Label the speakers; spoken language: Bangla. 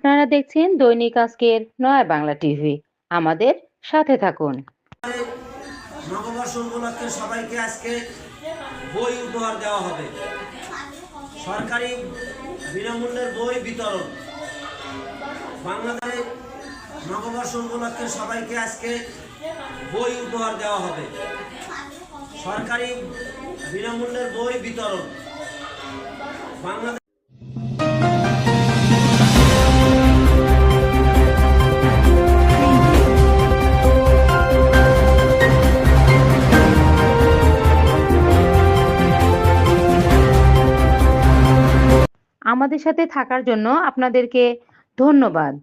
Speaker 1: আপনারা দেখছেন দৈনিক আজকের নয়া বাংলা টিভি। আমাদের সাথে থাকুন।
Speaker 2: নববর্ষ উপলক্ষে সবাইকে আজকে বই উপহার দেওয়া হবে। সরকারি বিনামূল্যের বই বিতরণ। বাংলাদেশে নববর্ষ উপলক্ষে সবাইকে আজকে বই উপহার দেওয়া হবে। সরকারি বিনামূল্যের বই বিতরণ। বাংলাদেশ
Speaker 1: আমাদের সাথে থাকার জন্য আপনাদেরকে ধন্যবাদ।